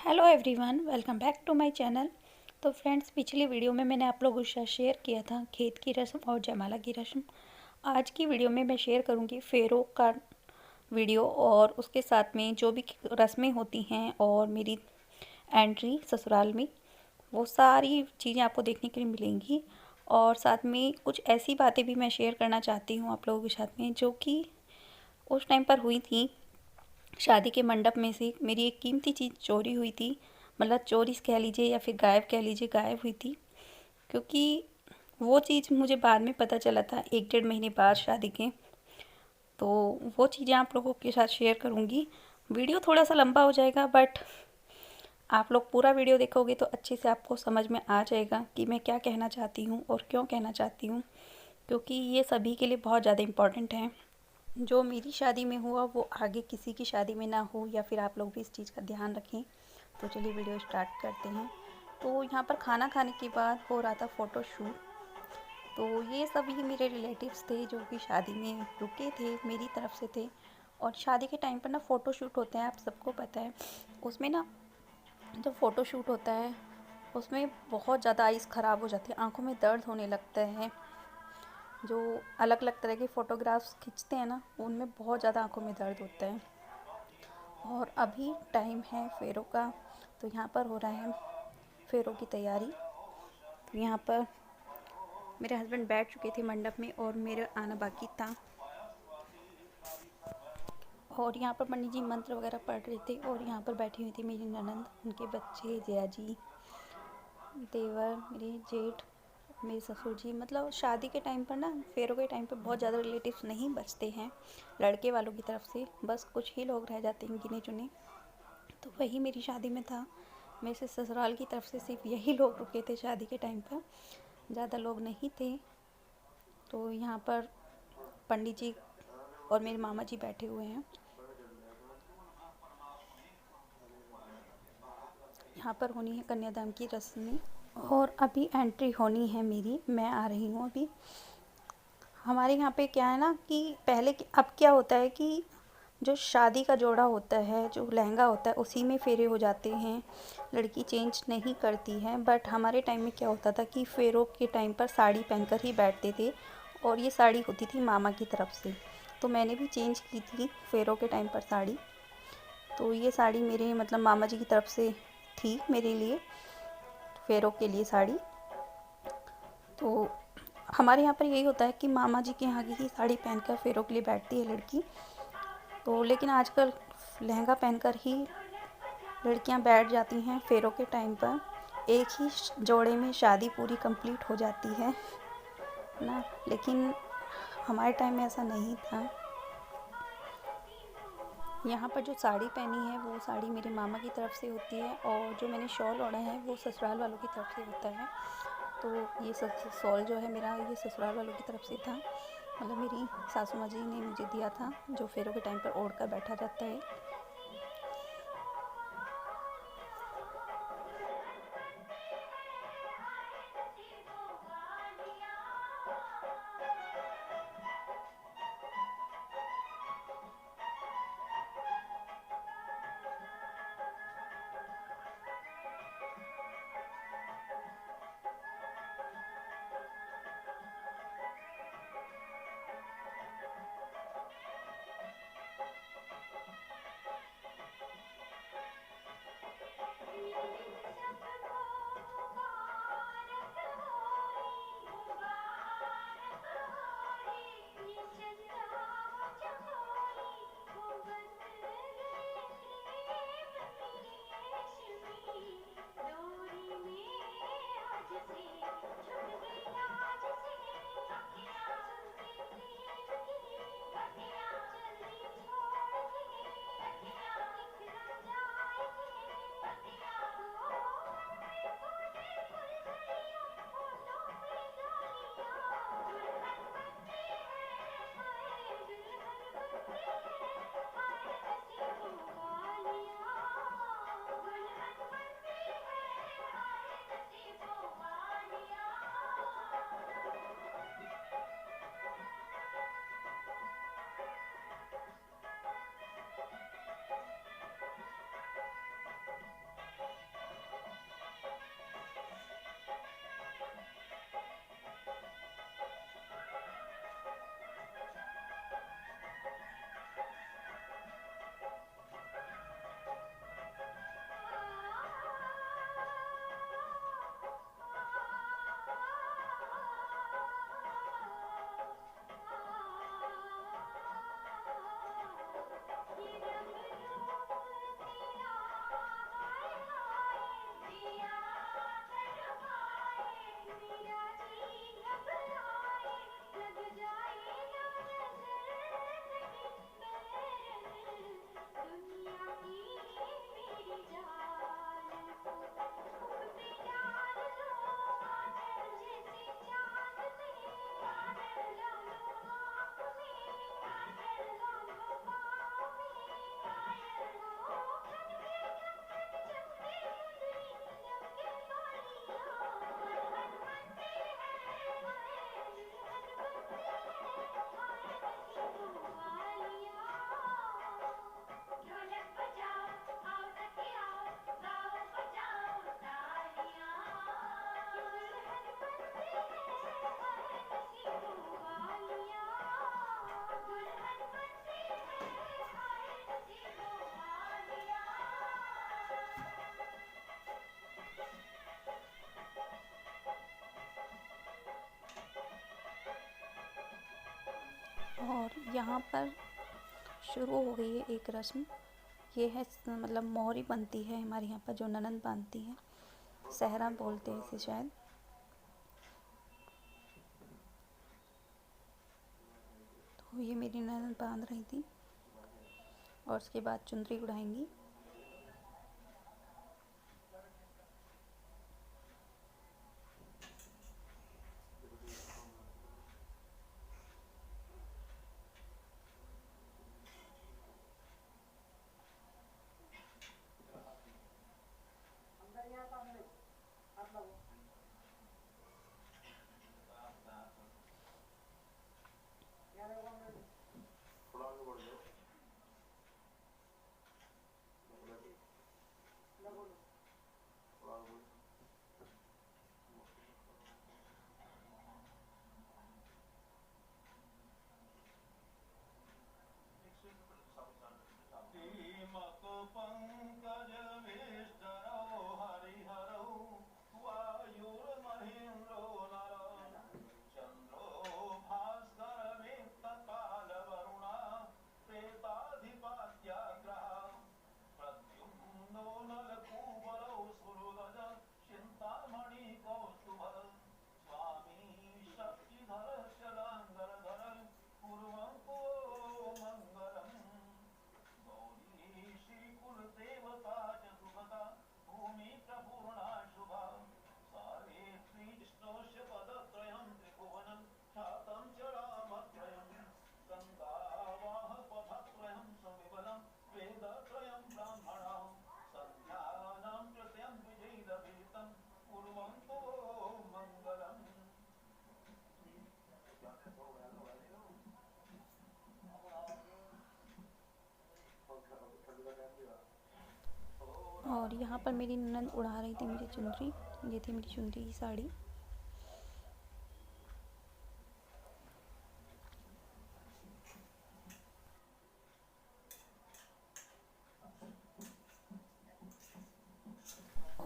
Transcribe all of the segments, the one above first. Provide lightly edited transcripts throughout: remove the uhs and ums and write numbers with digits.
Hello everyone, welcome back to my channel. तो friends, पिछली video में मैंने आप लोगों के साथ शेयर किया था खेत की रस्म और जयमाला की रस्म। आज की वीडियो में मैं शेयर करूंगी फेरों का वीडियो और उसके साथ में जो भी रस्में होती हैं और मेरी एंट्री ससुराल में, वो सारी चीज़ें आपको देखने के लिए मिलेंगी। और साथ में कुछ ऐसी बातें भी मैं शेयर करना चाहती हूँ आप लोगों के साथ में, जो कि उस टाइम पर हुई थी। शादी के मंडप में से मेरी एक कीमती चीज़ चोरी हुई थी, मतलब चोरी कह लीजिए या फिर गायब कह लीजिए, गायब हुई थी। क्योंकि वो चीज़ मुझे बाद में पता चला था, 1-1.5 महीने बाद शादी के। तो वो चीज़ें आप लोगों के साथ शेयर करूँगी। वीडियो थोड़ा सा लंबा हो जाएगा, बट आप लोग पूरा वीडियो देखोगे तो अच्छे से आपको समझ में आ जाएगा कि मैं क्या कहना चाहती हूँ और क्यों कहना चाहती हूँ, क्योंकि ये सभी के लिए बहुत ज़्यादा इम्पोर्टेंट है। जो मेरी शादी में हुआ वो आगे किसी की शादी में ना हो, या फिर आप लोग भी इस चीज़ का ध्यान रखें। तो चलिए वीडियो स्टार्ट करते हैं। तो यहाँ पर खाना खाने के बाद हो रहा था फ़ोटो शूट। तो ये सभी मेरे रिलेटिव्स थे जो कि शादी में रुके थे, मेरी तरफ से थे। और शादी के टाइम पर ना फ़ोटो शूट होते हैं, आप सबको पता है। उसमें ना जब फ़ोटो शूट होता है उसमें बहुत ज़्यादा आइज़ ख़राब हो जाती है, आँखों में दर्द होने लगता है। जो अलग अलग तरह के फ़ोटोग्राफ्स खींचते हैं ना, उनमें बहुत ज़्यादा आंखों में दर्द होता है। और अभी टाइम है फेरों का, तो यहाँ पर हो रहा है फेरों की तैयारी। तो यहाँ पर मेरे हस्बैंड बैठ चुके थे मंडप में और मेरा आना बाकी था। और यहाँ पर पंडित जी मंत्र वगैरह पढ़ रहे थे और यहाँ पर बैठी हुई थी मेरी ननंद, उनके बच्चे, जया जी, देवर, मेरे जेठ, मेरे ससुर जी। मतलब शादी के टाइम पर ना, फेरों के टाइम पर बहुत ज़्यादा रिलेटिव्स नहीं बचते हैं लड़के वालों की तरफ से, बस कुछ ही लोग रह जाते हैं, गिने चुने। तो वही मेरी शादी में था। मेरे से ससुराल की तरफ से सिर्फ यही लोग रुके थे शादी के टाइम पर, ज़्यादा लोग नहीं थे। तो यहाँ पर पंडित जी और मेरे मामा जी बैठे हुए हैं। यहाँ पर होनी है कन्यादान की रस्में और अभी एंट्री होनी है मेरी, मैं आ रही हूँ अभी। हमारे यहाँ पे क्या है ना कि अब क्या होता है कि जो शादी का जोड़ा होता है, जो लहंगा होता है, उसी में फेरे हो जाते हैं, लड़की चेंज नहीं करती है। बट हमारे टाइम में क्या होता था कि फेरों के टाइम पर साड़ी पहनकर ही बैठते थे, और ये साड़ी होती थी मामा की तरफ से। तो मैंने भी चेंज की थी फेरों के टाइम पर साड़ी। तो ये साड़ी मेरे मतलब मामा जी की तरफ से थी मेरे लिए, फेरों के लिए साड़ी। तो हमारे यहाँ पर यही होता है कि मामा जी के यहाँ की ही साड़ी पहनकर फेरों के लिए बैठती है लड़की। तो लेकिन आजकल लहंगा पहनकर ही लड़कियां बैठ जाती हैं फेरों के टाइम पर। एक ही जोड़े में शादी पूरी कंप्लीट हो जाती है ना, लेकिन हमारे टाइम में ऐसा नहीं था। यहाँ पर जो साड़ी पहनी है वो साड़ी मेरे मामा की तरफ से होती है, और जो मैंने शॉल ओढ़ा है वो ससुराल वालों की तरफ से होता है। तो ये शॉल जो है मेरा, ये ससुराल वालों की तरफ से था। मतलब मेरी सासू माँ जी ने मुझे दिया था, जो फेरों के टाइम पर ओढ़ कर बैठा जाता है। और यहाँ पर शुरू हो गई है एक रस्म। ये है मतलब मोहरी बनती है हमारे यहाँ पर, जो ननद बांधती है, सहरा बोलते हैं इसे शायद। तो ये मेरी ननद बांध रही थी और उसके बाद चुनरी उड़ाएंगी। और यहाँ पर मेरी ननद उड़ा रही थी मेरी चुनरी। ये थी मेरी चुनरी की साड़ी।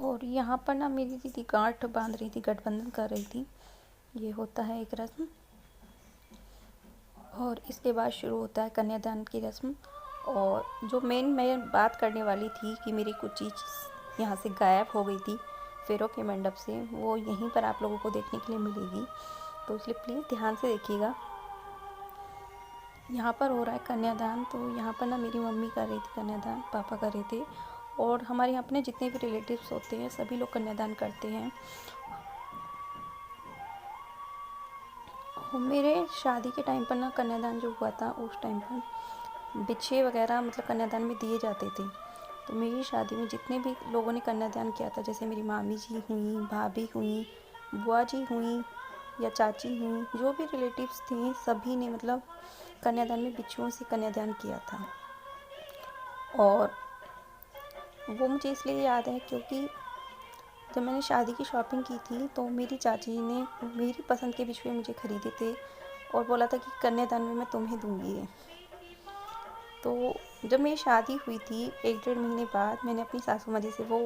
और यहाँ पर ना मेरी दीदी गांठ बांध रही थी, गठबंधन कर रही थी। ये होता है एक रस्म। और इसके बाद शुरू होता है कन्यादान की रस्म। और जो मैं बात करने वाली थी कि मेरी कुछ चीज़ यहाँ से गायब हो गई थी फेरों के मंडप से, वो यहीं पर आप लोगों को देखने के लिए मिलेगी। तो इसलिए प्लीज़ ध्यान से देखिएगा। यहाँ पर हो रहा है कन्यादान। तो यहाँ पर ना मेरी मम्मी कर रही थी कन्यादान, पापा कर रहे थे। और हमारे यहाँ अपने जितने भी रिलेटिव्स होते हैं सभी लोग कन्यादान करते हैं। मेरे शादी के टाइम पर ना कन्यादान जो हुआ था, उस टाइम पर बिछे वगैरह मतलब कन्यादान में दिए जाते थे। तो मेरी शादी में जितने भी लोगों ने कन्यादान किया था, जैसे मेरी मामी जी हुई, भाभी हुई, बुआ जी हुई या चाची हुई, जो भी रिलेटिव्स थे सभी ने मतलब कन्यादान में बिच्छुओं से कन्यादान किया था। और वो मुझे इसलिए याद है क्योंकि जब मैंने शादी की शॉपिंग की थी तो मेरी चाची ने मेरी पसंद के बिछुए मुझे ख़रीदे थे और बोला था कि कन्यादान में मैं तुम्हें दूंगी। तो जब मेरी शादी हुई थी 1-1.5 महीने बाद मैंने अपनी सासू माँ जी से वो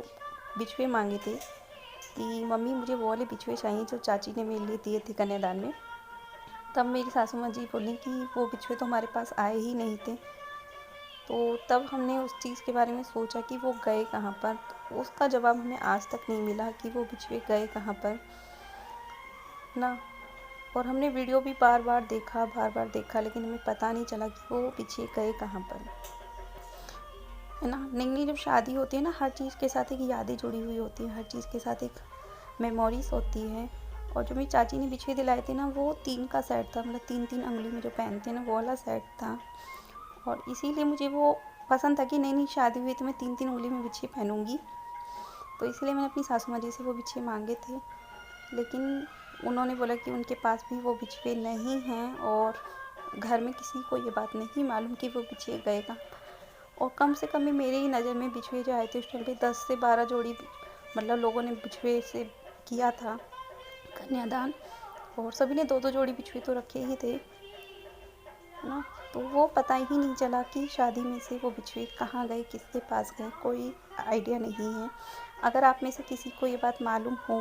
बिछुए मांगे थे कि मम्मी मुझे वो वाले बिछुए चाहिए जो चाची ने मेरे लिए दिए थे कन्यादान में। तब मेरी सासू माँ जी बोली कि वो बिछुए तो हमारे पास आए ही नहीं थे। तो तब हमने उस चीज़ के बारे में सोचा कि वो गए कहाँ पर। तो उसका जवाब हमें आज तक नहीं मिला कि वो बिछुए गए कहाँ पर ना। और हमने वीडियो भी बार बार देखा लेकिन हमें पता नहीं चला कि वो बिछुए गए कहाँ पर, है ना। नई जब शादी होती है ना, हर चीज़ के साथ एक यादें जुड़ी हुई होती है, हर चीज़ के साथ एक मेमोरीज होती है। और जो मेरी चाची ने बिछुए दिलाए थे ना, वो 3 का सेट था, मतलब 3-3 उंगली में जो पहनते हैं ना, वो वाला सेट था। और इसीलिए मुझे वो पसंद था कि नई शादी हुई तो मैं 3-3 उंगली में बिछिए पहनूंगी। तो इसलिए मैंने अपनी सासू माँ जी से वो बिछिए मांगे थे, लेकिन उन्होंने बोला कि उनके पास भी वो बिछुए नहीं हैं और घर में किसी को ये बात नहीं मालूम कि वो बिछिए गए कहाँ। और कम से कम मेरे ही नज़र में बिछुए जो आए थे उस टाइम पे 10 से 12 जोड़ी मतलब लोगों ने बिछुए से किया था कन्यादान। और सभी ने 2-2 जोड़ी बिछुए तो रखे ही थे ना। तो वो पता ही नहीं चला कि शादी में से वो बिछुए कहाँ गए, किसके पास गए, कोई आइडिया नहीं है। अगर आप में से किसी को ये बात मालूम हो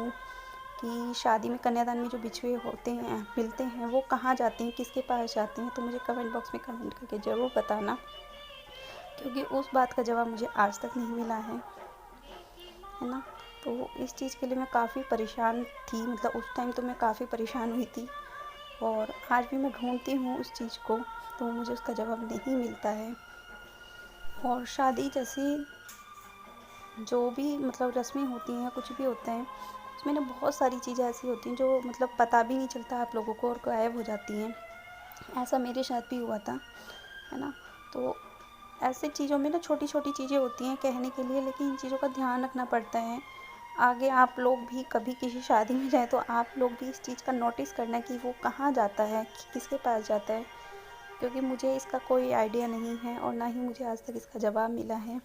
कि शादी में कन्यादान में जो बिछुए होते हैं मिलते हैं वो कहाँ जाते हैं, किसके पास जाते हैं, तो मुझे कमेंट बॉक्स में कमेंट करके ज़रूर बताना, क्योंकि उस बात का जवाब मुझे आज तक नहीं मिला है ना। तो इस चीज़ के लिए मैं काफ़ी परेशान थी, मतलब उस टाइम तो मैं काफ़ी परेशान हुई थी, और आज भी मैं ढूंढती हूँ उस चीज़ को, तो मुझे उसका जवाब नहीं मिलता है। और शादी जैसी जो भी मतलब रस्में होती हैं, कुछ भी होता है, उसमें ना बहुत सारी चीज़ें ऐसी होती हैं जो मतलब पता भी नहीं चलता आप लोगों को और गायब हो जाती हैं। ऐसा मेरे साथ भी हुआ था, है ना। तो ऐसे चीज़ों में ना छोटी छोटी चीज़ें होती हैं कहने के लिए, लेकिन इन चीज़ों का ध्यान रखना पड़ता है। आगे आप लोग भी कभी किसी शादी में जाए तो आप लोग भी इस चीज़ का नोटिस करना कि वो कहाँ जाता है, किसके पास जाता है, क्योंकि मुझे इसका कोई आइडिया नहीं है और ना ही मुझे आज तक इसका जवाब मिला है।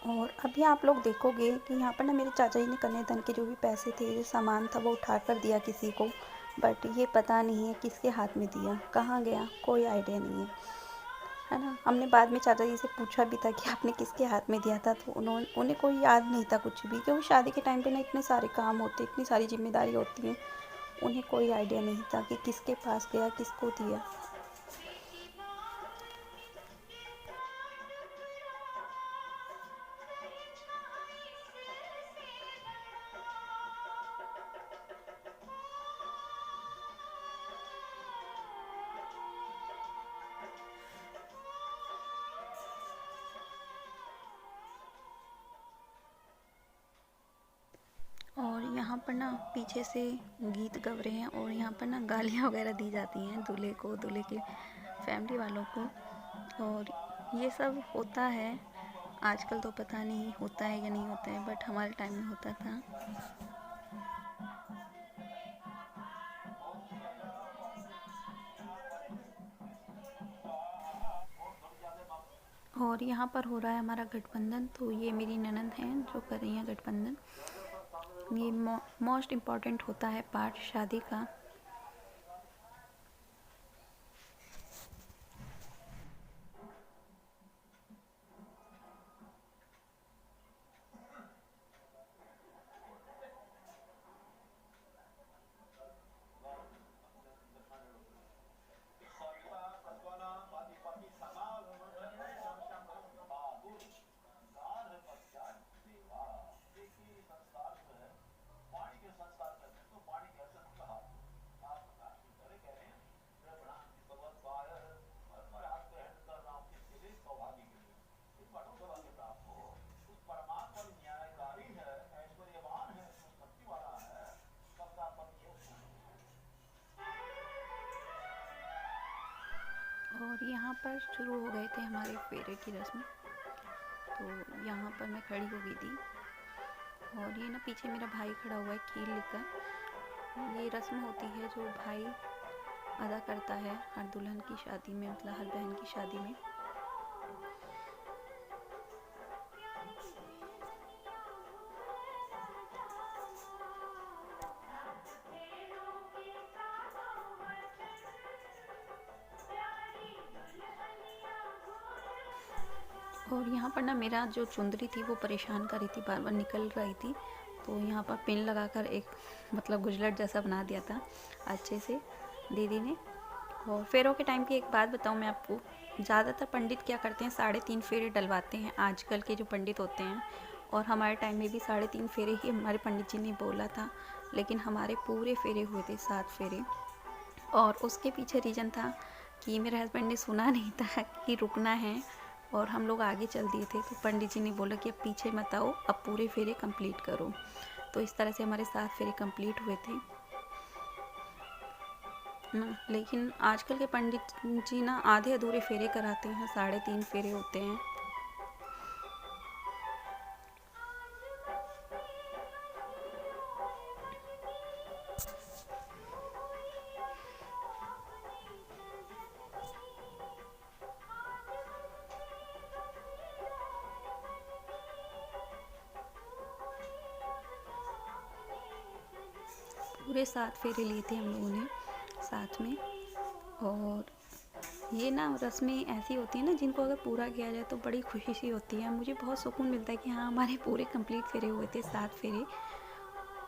और अभी आप लोग देखोगे कि यहाँ पर ना मेरे चाचा जी ने कन्यादान के जो भी पैसे थे, जो सामान था, वो उठा कर दिया किसी को, बट ये पता नहीं है किसके हाथ में दिया, कहाँ गया, कोई आइडिया नहीं है ना। हमने बाद में चाचा जी से पूछा भी था कि आपने किसके हाथ में दिया था, तो उन्हें कोई याद नहीं था कुछ भी, क्योंकि शादी के टाइम पे ना इतने सारे काम होते, इतनी सारी जिम्मेदारी होती हैं, उन्हें कोई आइडिया नहीं था कि किसके पास गया, किसको दिया। और यहाँ पर ना पीछे से गीत गव रहे हैं, और यहाँ पर ना गालियाँ वगैरह दी जाती हैं दूल्हे को, दूल्हे के फैमिली वालों को, और ये सब होता है। आजकल तो पता नहीं होता है या नहीं होता है, बट हमारे टाइम में होता था। और यहाँ पर हो रहा है हमारा गठबंधन, तो ये मेरी ननंद हैं जो कर रही हैं गठबंधन। ये मोस्ट इम्पॉर्टेंट होता है पार्ट शादी का। और यहाँ पर शुरू हो गए थे हमारे फेरे की रस्म, तो यहाँ पर मैं खड़ी हो गई थी, और ये ना पीछे मेरा भाई खड़ा हुआ है खीर लेकर। ये रस्म होती है जो भाई अदा करता है हर दुल्हन की शादी में, मतलब हर बहन की शादी में। और यहाँ पर ना मेरा जो चुंदरी थी वो परेशान कर रही थी, बार बार निकल रही थी, तो यहाँ पर पिन लगाकर एक मतलब गुजलट जैसा बना दिया था अच्छे से दीदी ने। और फेरों के टाइम की एक बात बताऊँ मैं आपको, ज़्यादातर पंडित क्या करते हैं, 3.5 फेरे डलवाते हैं आजकल के जो पंडित होते हैं, और हमारे टाइम में भी 3.5 फेरे ही हमारे पंडित जी ने बोला था, लेकिन हमारे पूरे फेरे हुए थे 7 फेरे। और उसके पीछे रीज़न था कि मेरे हस्बैंड ने सुना नहीं था कि रुकना है और हम लोग आगे चल दिए थे, तो पंडित जी ने बोला कि अब पीछे मत आओ, अब पूरे फेरे कंप्लीट करो। तो इस तरह से हमारे 7 फेरे कंप्लीट हुए थे ना। लेकिन आजकल के पंडित जी ना आधे अधूरे फेरे कराते हैं, 3.5 फेरे होते हैं। पूरे 7 फेरे लिए थे हम लोगों ने साथ में। और ये ना रस्में ऐसी होती हैं ना जिनको अगर पूरा किया जाए तो बड़ी खुशी सी होती है। मुझे बहुत सुकून मिलता है कि हाँ, हमारे पूरे कंप्लीट फेरे हुए थे, 7 फेरे।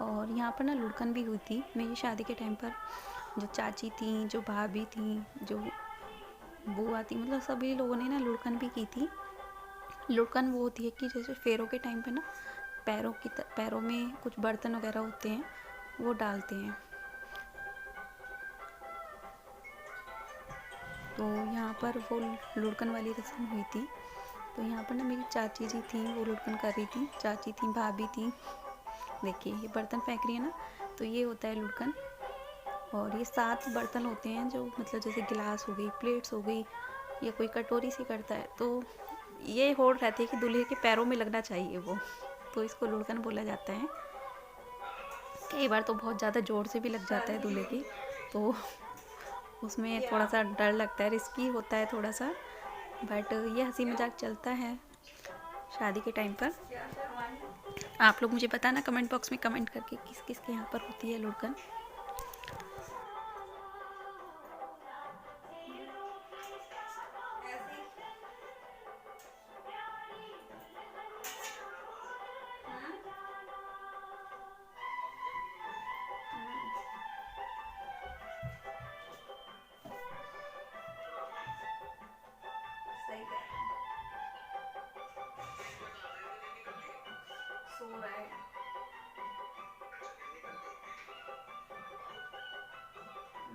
और यहाँ पर ना लुढ़कन भी हुई थी मेरी शादी के टाइम पर। जो चाची थी, जो भाभी थी, जो बुआ थी, मतलब सभी लोगों ने ना लुढ़कन भी की थी। लुढ़कन वो होती है कि जैसे फेरों के टाइम पे ना पैरों में कुछ बर्तन वगैरह होते हैं, वो डालते हैं। तो यहाँ पर वो लुढ़कन वाली रस्म हुई थी। तो यहाँ पर ना मेरी चाची जी थी, वो लुढ़कन कर रही थी। चाची थी, भाभी थी। देखिए ये बर्तन फेंक रही है ना, तो ये होता है लुढ़कन। और ये 7 बर्तन होते हैं, जो मतलब जैसे गिलास हो गई, प्लेट्स हो गई, या कोई कटोरी से करता है, तो ये होड़ रहती है कि दूल्हे के पैरों में लगना चाहिए वो, तो इसको लुढ़कन बोला जाता है। कई बार तो बहुत ज़्यादा ज़ोर से भी लग जाता है दूल्हे की, तो उसमें थोड़ा सा डर लगता है, रिस्की होता है थोड़ा सा, बट ये हंसी मजाक चलता है शादी के टाइम पर। आप लोग मुझे बताना कमेंट बॉक्स में कमेंट करके किस किस के यहाँ पर होती है लुढ़कन। सो रहा है।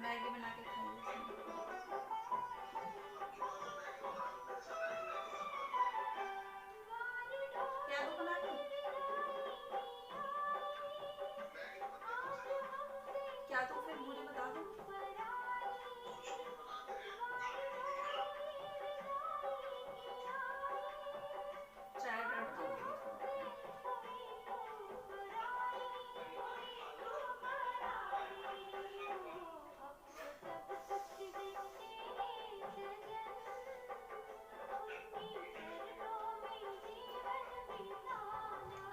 मैगी बना के खाई उसने। क्या दो बना दूं? क्या दो फिर मुझे बता दो। चाय ब्रेड दूंगी।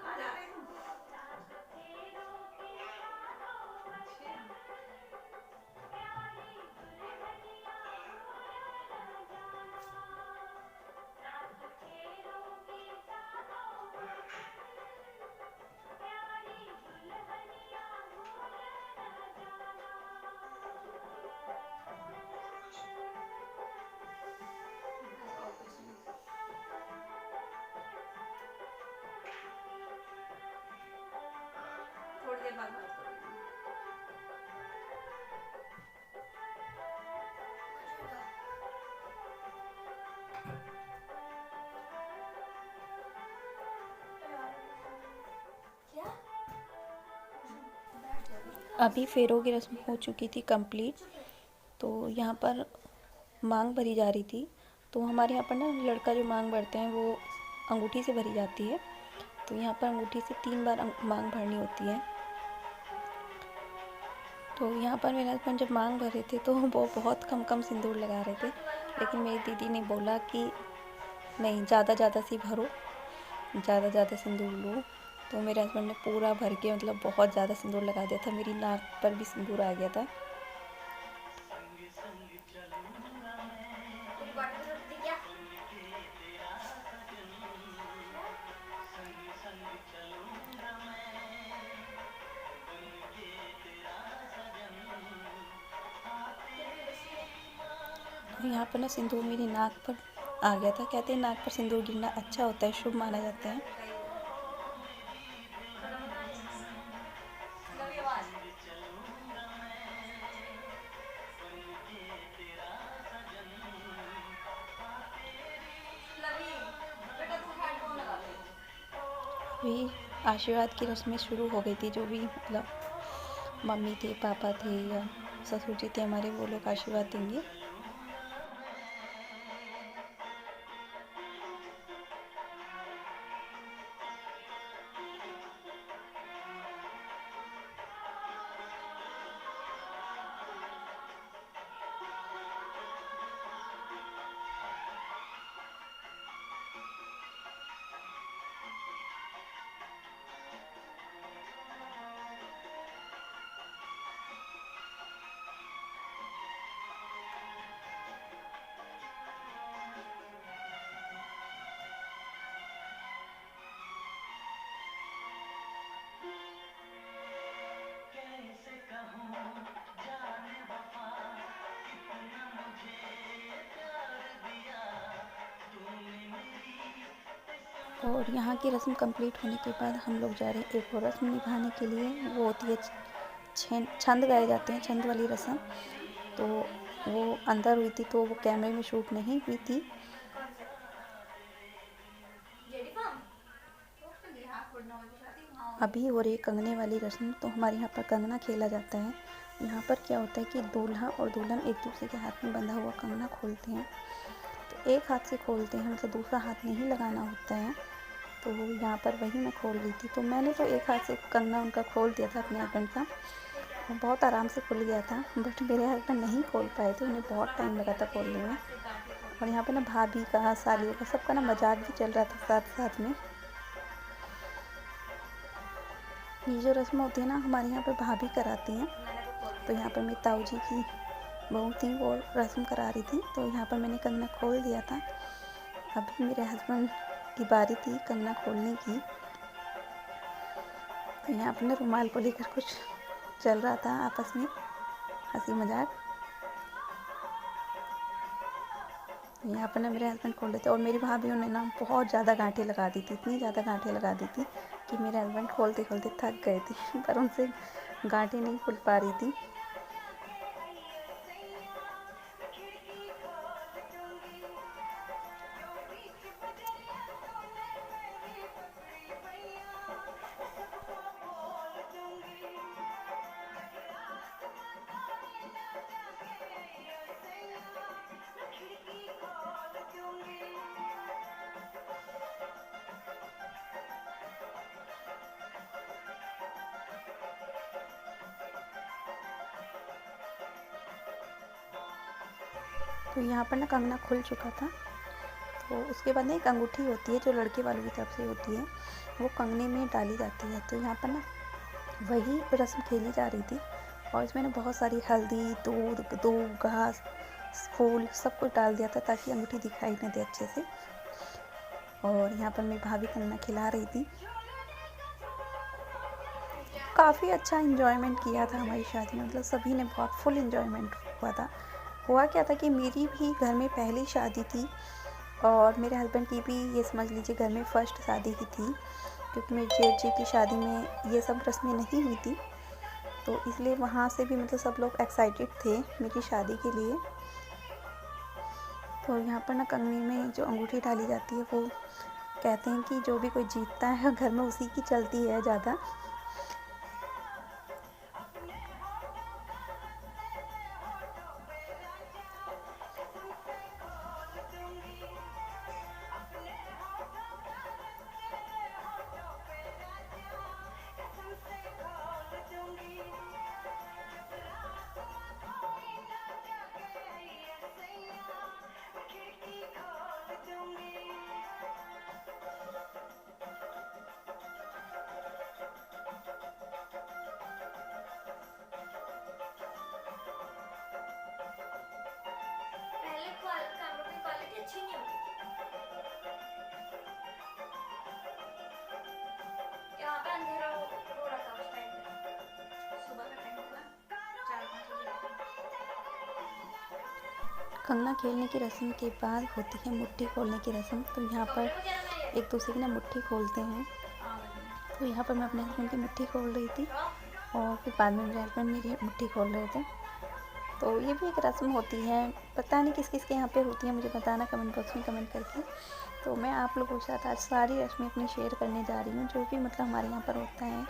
कहाँ जा रहे तुम? थोड़ी देर बाद बात करूँगी। अभी फेरों की रस्म हो चुकी थी कंप्लीट। तो यहाँ पर मांग भरी जा रही थी। तो हमारे यहाँ पर ना लड़का जो मांग भरते हैं वो अंगूठी से भरी जाती है। तो यहाँ पर अंगूठी से 3 बार मांग भरनी होती है। तो यहाँ पर मेरे हस्बैंड जब मांग भर रहे थे तो वो बहुत कम सिंदूर लगा रहे थे, लेकिन मेरी दीदी ने बोला कि नहीं, ज़्यादा सी भरो, ज़्यादा सिंदूर लो। तो मेरे हस्बैंड ने पूरा भर के मतलब बहुत ज़्यादा सिंदूर लगा दिया था, मेरी नाक पर भी सिंदूर आ गया था। यहाँ पर ना सिंदूर मेरी नाक पर आ गया था। कहते हैं नाक पर सिंदूर गिरना अच्छा होता है, शुभ माना जाता है। अभी आशीर्वाद की रस्में शुरू हो गई थी। जो भी मतलब मम्मी थे, पापा थे या ससुर जी थे हमारे, वो लोग आशीर्वाद देंगे। और यहाँ की रस्म कंप्लीट होने के बाद हम लोग जा रहे हैं एक और रस्म निभाने के लिए। वो होती है छंद गाए जाते हैं, छंद वाली रस्म। तो वो अंदर हुई थी, तो वो कैमरे में शूट नहीं हुई थी। अभी हो रही कंगने वाली रस्म। तो हमारे यहाँ पर कंगना खेला जाता है। यहाँ पर क्या होता है कि दूल्हा और दुल्हन एक दूसरे के हाथ में बंधा हुआ कंगना खोलते हैं। तो एक हाथ से खोलते हैं, मतलब दूसरा हाथ नहीं लगाना होता है। तो यहाँ पर वही मैं खोल रही थी। तो मैंने तो एक हाथ से कंगना उनका खोल दिया था अपने हस्बैंड का, बहुत आराम से खुल गया था। बट मेरे हस्बैंड नहीं खोल पाए थे, उन्हें बहुत टाइम लगा था खोलने में। और यहाँ पे ना भाभी का, सालियों का, सबका ना मजाक भी चल रहा था साथ साथ में। ये जो रस्म होती है ना, हमारे यहाँ पे भाभी कराती हैं। तो यहाँ पर मेरी ताऊ जी की बहू थी, वो रस्म करा रही थी। तो यहाँ पर मैंने कंगना खोल दिया था। अभी मेरे हस्बैंड की बारी थी कंगना खोलने की। तो यहाँ पर ना रुमाल को लेकर कुछ चल रहा था आपस में, हंसी मजाक। यहाँ पर ना मेरे हस्बैंड खोल रहे थे और मेरी भाभी ने ना बहुत ज़्यादा गांठें लगा दी थी, इतनी ज़्यादा गांठें लगा दी थी कि मेरे हस्बैंड खोलते खोलते थक गए थे पर उनसे गांठें नहीं खुल पा रही थी। तो यहाँ पर ना कंगना खुल चुका था। तो उसके बाद ना एक अंगूठी होती है जो लड़के वालों की तरफ से होती है, वो कंगने में डाली जाती है। तो यहाँ पर ना वही रस्म खेली जा रही थी और इसमें ना बहुत सारी हल्दी, दूध, घास, फूल सब कुछ डाल दिया था ताकि अंगूठी दिखाई न दे अच्छे से। और यहाँ पर मेरी भाभी कंगना खिला रही थी। काफ़ी अच्छा इन्जॉयमेंट किया था हमारी शादी में, मतलब सभी ने बहुत फुल इन्जॉयमेंट हुआ था। हुआ क्या था कि मेरी भी घर में पहली शादी थी और मेरे हस्बैंड की भी, ये समझ लीजिए, घर में फ़र्स्ट शादी ही थी, क्योंकि मेरे जेठ जी की शादी में ये सब रस्में नहीं हुई थी। तो इसलिए वहाँ से भी मतलब सब लोग एक्साइटेड थे मेरी शादी के लिए। तो यहाँ पर ना कंगनी में जो अंगूठी डाली जाती है, वो कहते हैं कि जो भी कोई जीतता है घर में उसी की चलती है ज़्यादा। क्वालिटी अच्छी नहीं होती यहाँ पे, अंधेरा हो रहा था उस टाइम पे, सुबह का टाइम था, 4-5 बजे। कंगना खेलने की रस्म के बाद होती है मुट्ठी खोलने की रस्म। तो यहाँ पर एक दूसरे की ना मुट्ठी खोलते हैं। तो यहाँ पर मैं अपने हस्बैंड की मुट्ठी खोल रही थी और फिर बाद में मेरे हस्बैंड मेरी मुट्ठी खोल रहे थे। तो ये भी एक रस्म होती है, पता नहीं किस किस के यहाँ पे होती है, मुझे बताना कमेंट बॉक्स में कमेंट करके। तो मैं आप लोगों के साथ आज सारी रस्में अपनी शेयर करने जा रही हूँ, जो भी मतलब हमारे यहाँ पर होता है।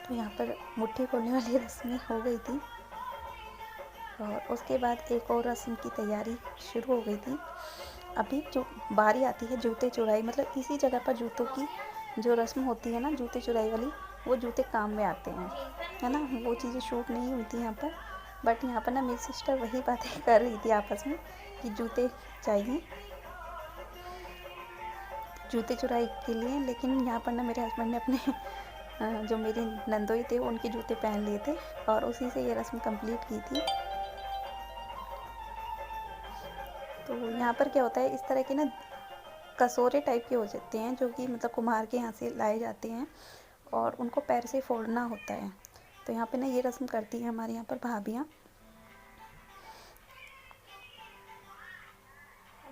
तो यहाँ पर मुट्ठी खोलने वाली रस्में हो गई थी और उसके बाद एक और रस्म की तैयारी शुरू हो गई थी। अभी जो बारी आती है जूते चुराई, मतलब इसी जगह पर जूतों की जो रस्म होती है ना, जूते चुराई वाली, वो जूते काम में आते हैं, है ना। वो चीज़ें शूट नहीं हुई थी यहाँ पर, बट यहाँ पर ना मेरी सिस्टर वही बातें कर रही थी आपस में कि जूते चाहिए, जूते चुराई के लिए। लेकिन यहाँ पर ना मेरे हस्बैंड ने अपने जो मेरी नंदोई थे उनके जूते पहन लिए थे और उसी से ये रस्म कंप्लीट की थी। तो यहाँ पर क्या होता है, इस तरह के ना कसोरे टाइप के हो जाते हैं, जो कि मतलब कुम्हार के यहाँ से लाए जाते हैं और उनको पैर से फोड़ना होता है। तो यहाँ पे ना ये रस्म करती है हमारे यहाँ पर भाभियाँ।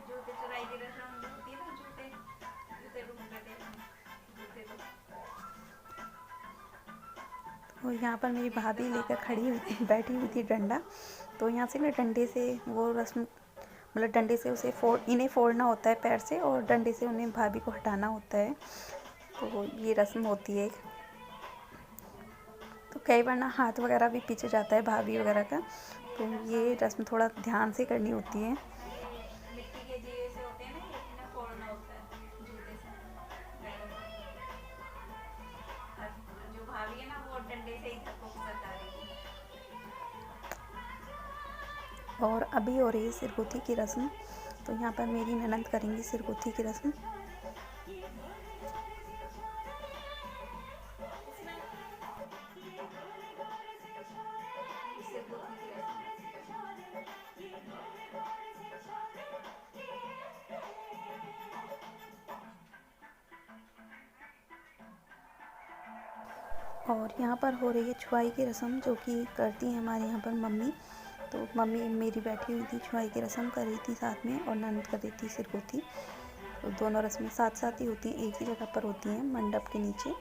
जूते चुराई की रस्म जो होती है ना, जूते जूते ढूंढ रहे थे जूते। तो यहाँ पर मेरी भाभी लेकर खड़ी हुई थी, बैठी हुई थी डंडा। तो यहाँ से ना डंडे से वो रस्म, मतलब डंडे से उसे इन्हें फोड़ना होता है पैर से, और डंडे से उन्हें भाभी को हटाना होता है। तो ये रस्म होती है। तो कई बार ना हाथ वगैरह भी पीछे जाता है भाभी वगैरह का, तो ये रस्म थोड़ा ध्यान से करनी होती है। मिट्टी के दिए से होते हैं ना, इन्हें फोड़ना होता है जूते से, जो भाभी है ना वो डंडे से इधर को सटा रही है। और अभी हो रही है सिरगुथी की रस्म। तो यहाँ पर मेरी ननंद करेंगी सिरगुथी की रस्म। और यहाँ पर हो रही है छुआई की रस्म, जो कि करती हैं हमारे यहाँ पर मम्मी। तो मम्मी मेरी बैठी हुई थी, छुआई की रस्म कर रही थी साथ में, और ननद कर रही थी सिरगुथी। तो दोनों रस्में साथ साथ ही होती हैं, एक ही जगह पर होती हैं मंडप के नीचे।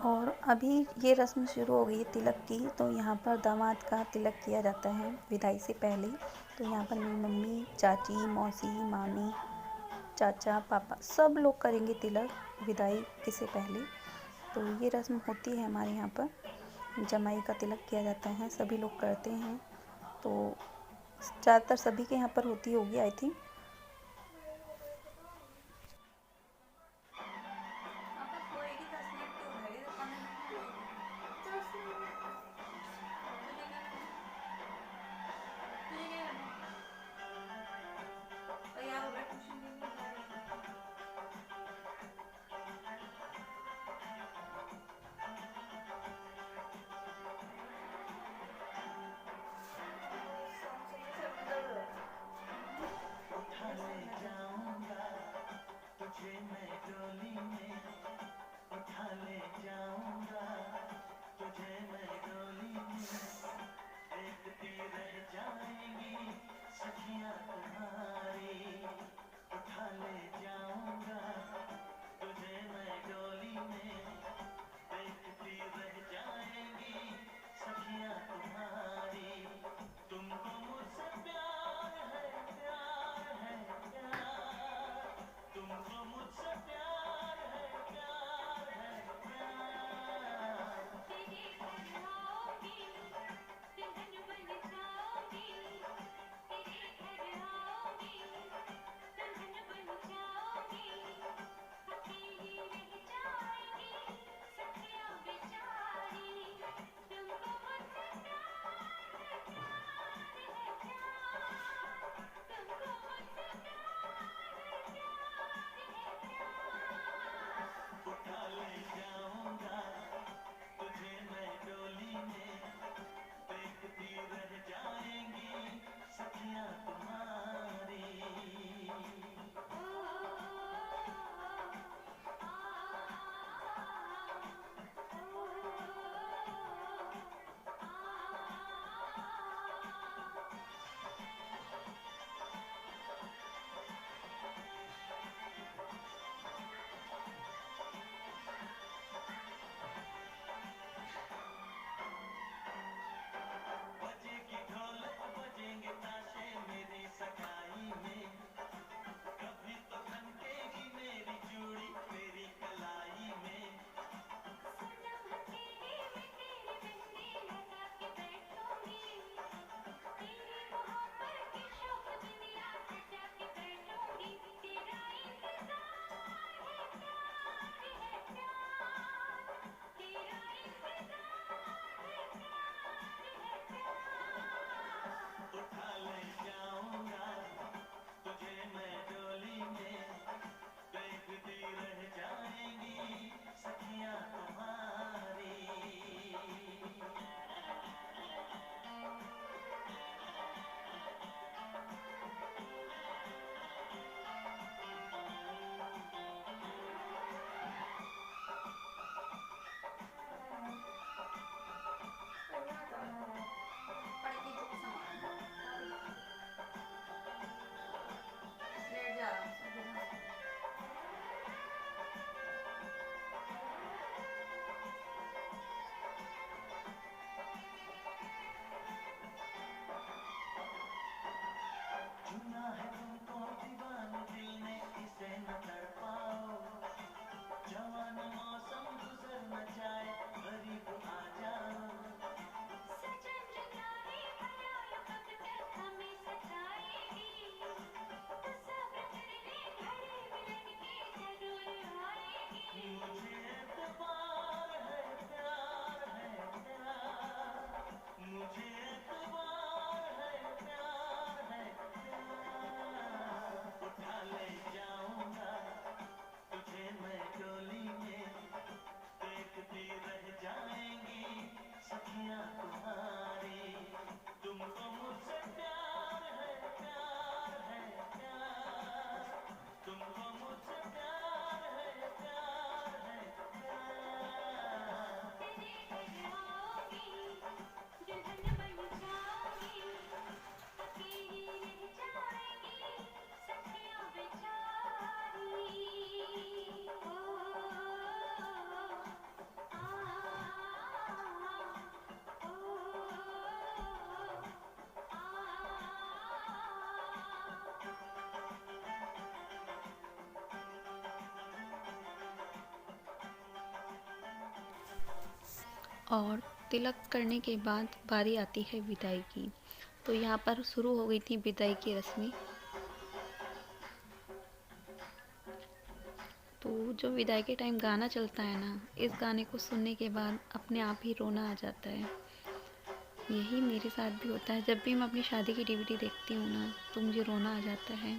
और अभी ये रस्म शुरू हो गई है तिलक की। तो यहाँ पर दामाद का तिलक किया जाता है विदाई से पहले। तो यहाँ पर मेरी मम्मी, चाची, मौसी, मामी, चाचा, पापा सब लोग करेंगे तिलक विदाई से पहले। तो ये रस्म होती है हमारे यहाँ पर, जमाई का तिलक किया जाता है, सभी लोग करते हैं। तो ज़्यादातर सभी के यहाँ पर होती होगी आई थिंक। और तिलक करने के बाद बारी आती है विदाई की। तो यहाँ पर शुरू हो गई थी विदाई की रस्में। तो जो विदाई के टाइम गाना चलता है ना, इस गाने को सुनने के बाद अपने आप ही रोना आ जाता है। यही मेरे साथ भी होता है, जब भी मैं अपनी शादी की डीवीडी देखती हूँ ना, तो मुझे रोना आ जाता है।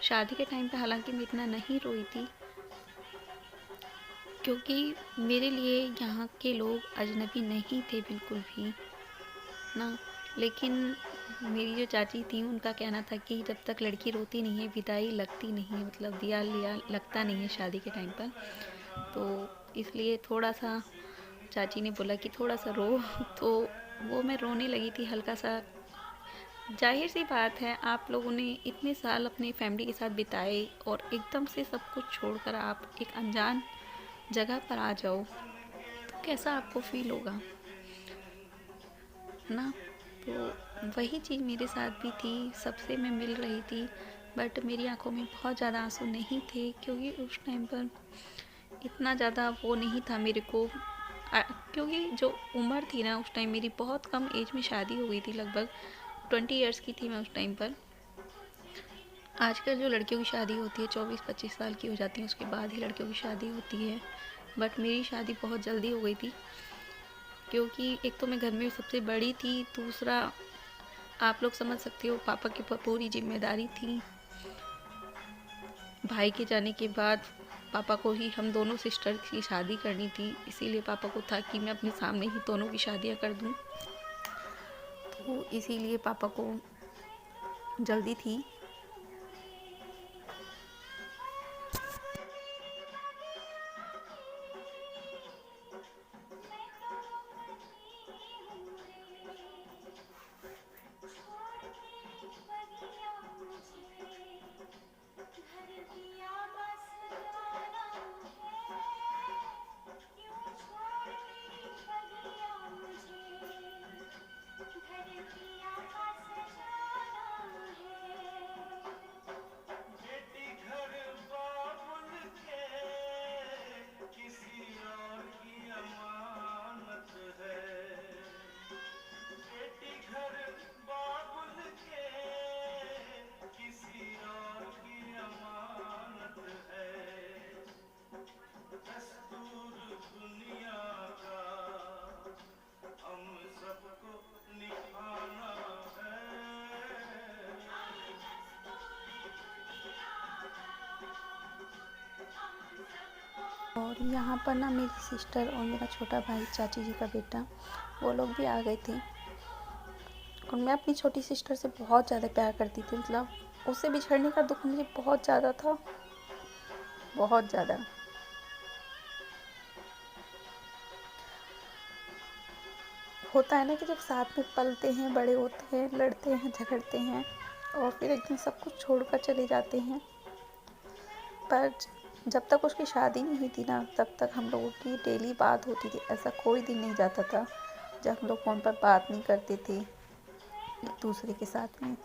शादी के टाइम पे हालांकि मैं इतना नहीं रोई थी, क्योंकि मेरे लिए यहाँ के लोग अजनबी नहीं थे बिल्कुल भी ना। लेकिन मेरी जो चाची थी, उनका कहना था कि जब तक लड़की रोती नहीं है विदाई लगती नहीं है, मतलब दिया लिया लगता नहीं है शादी के टाइम पर। तो इसलिए थोड़ा सा चाची ने बोला कि थोड़ा सा रो तो वो मैं रोने लगी थी हल्का सा। जाहिर सी बात है, आप लोगों ने इतने साल अपनी फैमिली के साथ बिताए और एकदम से सब कुछ छोड़कर आप एक अनजान जगह पर आ जाओ, तो कैसा आपको फील होगा ना। तो वही चीज़ मेरे साथ भी थी, सबसे मैं मिल रही थी, बट मेरी आंखों में बहुत ज़्यादा आंसू नहीं थे, क्योंकि उस टाइम पर इतना ज़्यादा वो नहीं था मेरे को। क्योंकि जो उम्र थी ना उस टाइम, मेरी बहुत कम एज में शादी हो गई थी, लगभग 20 ईयर्स की थी मैं उस टाइम पर। आजकल जो लड़कियों की शादी होती है 24-25 साल की हो जाती है, उसके बाद ही लड़कियों की शादी होती है, बट मेरी शादी बहुत जल्दी हो गई थी। क्योंकि एक तो मैं घर में सबसे बड़ी थी, दूसरा आप लोग समझ सकते हो पापा की पूरी जिम्मेदारी थी। भाई के जाने के बाद पापा को ही हम दोनों सिस्टर की शादी करनी थी, इसीलिए पापा को था कि मैं अपने सामने ही दोनों की शादियां कर दूं। तो इसीलिए पापा को जल्दी थी। और यहाँ पर ना मेरी सिस्टर और मेरा छोटा भाई, चाची जी का बेटा, वो लोग भी आ गए थे। और मैं अपनी छोटी सिस्टर से बहुत ज़्यादा प्यार करती थी, मतलब उससे बिछड़ने का दुख मुझे बहुत ज़्यादा था, बहुत ज़्यादा। होता है ना कि जब साथ में पलते हैं, बड़े होते हैं, लड़ते हैं, झगड़ते हैं, और फिर एक दिन सब कुछ छोड़कर चले जाते हैं। पर जब तक उसकी शादी नहीं हुई थी ना, तब तक हम लोगों की डेली बात होती थी। ऐसा कोई दिन नहीं जाता था जब हम लोग फ़ोन पर बात नहीं करते थे एक दूसरे के साथ में।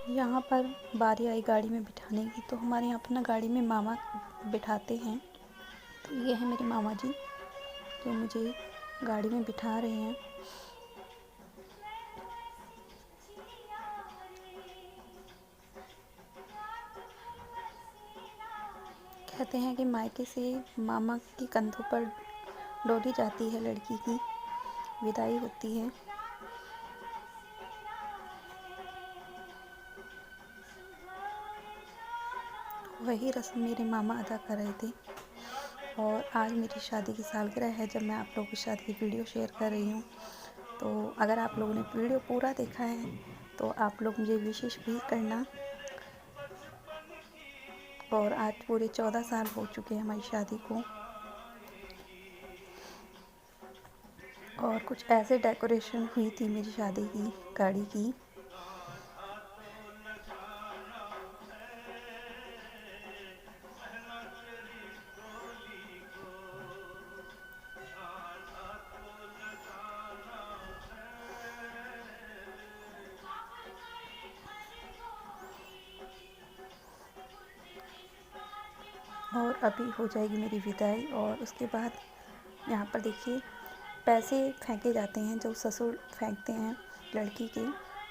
यहाँ पर बारी आई गाड़ी में बिठाने की, तो हमारे यहाँ पर ना गाड़ी में मामा बिठाते हैं। तो ये है मेरे मामा जी जो मुझे गाड़ी में बिठा रहे हैं। कहते हैं कि मायके से मामा के कंधों पर डोली जाती है, लड़की की विदाई होती है। वही रस्म मेरे मामा अदा कर रहे थे। और आज मेरी शादी की सालगिरह है जब मैं आप लोगों की शादी की वीडियो शेयर कर रही हूँ। तो अगर आप लोगों ने वीडियो पूरा देखा है तो आप लोग मुझे विशेष भी करना। और आज पूरे 14 साल हो चुके हैं हमारी शादी को। और कुछ ऐसे डेकोरेशन हुई थी मेरी शादी की गाड़ी की। और अभी हो जाएगी मेरी विदाई। और उसके बाद यहाँ पर देखिए पैसे फेंके जाते हैं जो ससुर फेंकते हैं लड़की के।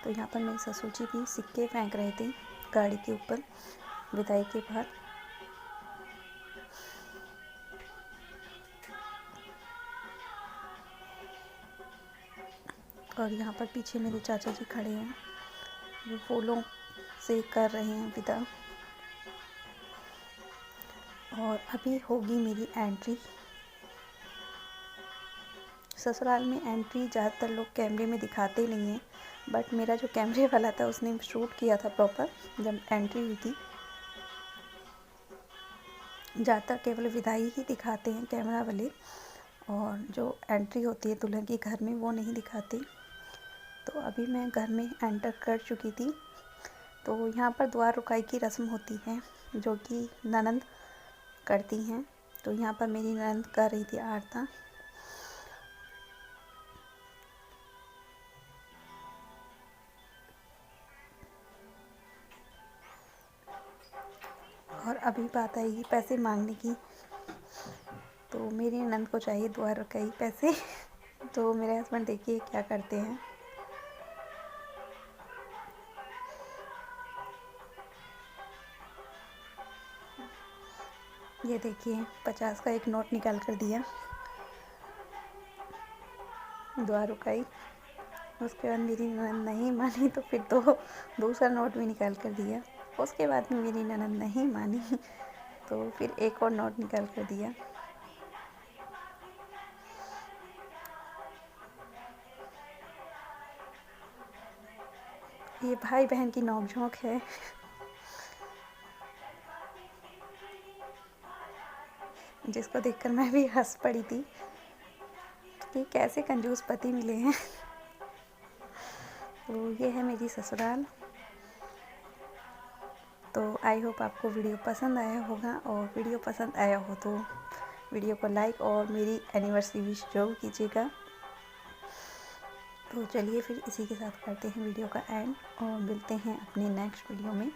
तो यहाँ पर मेरे ससुर जी भी सिक्के फेंक रहे थे गाड़ी के ऊपर विदाई के बाद। और यहाँ पर पीछे मेरे चाचा जी खड़े हैं, वो फूलों से कर रहे हैं विदा। और अभी होगी मेरी एंट्री। ससुराल में एंट्री ज़्यादातर लोग कैमरे में दिखाते नहीं हैं, बट मेरा जो कैमरे वाला था उसने शूट किया था प्रॉपर जब एंट्री हुई थी। ज़्यादातर केवल विदाई ही दिखाते हैं कैमरा वाले, और जो एंट्री होती है दुल्हन के घर में वो नहीं दिखाते। तो अभी मैं घर में एंटर कर चुकी थी। तो यहाँ पर द्वार रुकाई की रस्म होती है जो कि ननंद करती हैं। तो यहाँ पर मेरी ननंद कर रही थी आरता। और अभी बात आएगी पैसे मांगने की। तो मेरी ननंद को चाहिए द्वार रुकाई पैसे। तो मेरे हस्बैंड देखिए क्या करते हैं। ये देखिए 50 का एक नोट निकाल कर दिया द्वार रुकाई। उसके बाद मेरी ननंद नहीं मानी तो फिर दूसरा नोट भी निकाल कर दिया। उसके बाद में मेरी ननंद नहीं मानी तो फिर एक और नोट निकाल कर दिया। ये भाई बहन की नोक-झोंक है। जिसको देखकर मैं भी हंस पड़ी थी कि कैसे कंजूस पति मिले हैं। तो ये है मेरी ससुराल। तो आई होप आपको वीडियो पसंद आया होगा, और वीडियो पसंद आया हो तो वीडियो को लाइक और मेरी एनिवर्सरी विश जरूर कीजिएगा। तो चलिए फिर इसी के साथ करते हैं वीडियो का एंड और मिलते हैं अपने नेक्स्ट वीडियो में।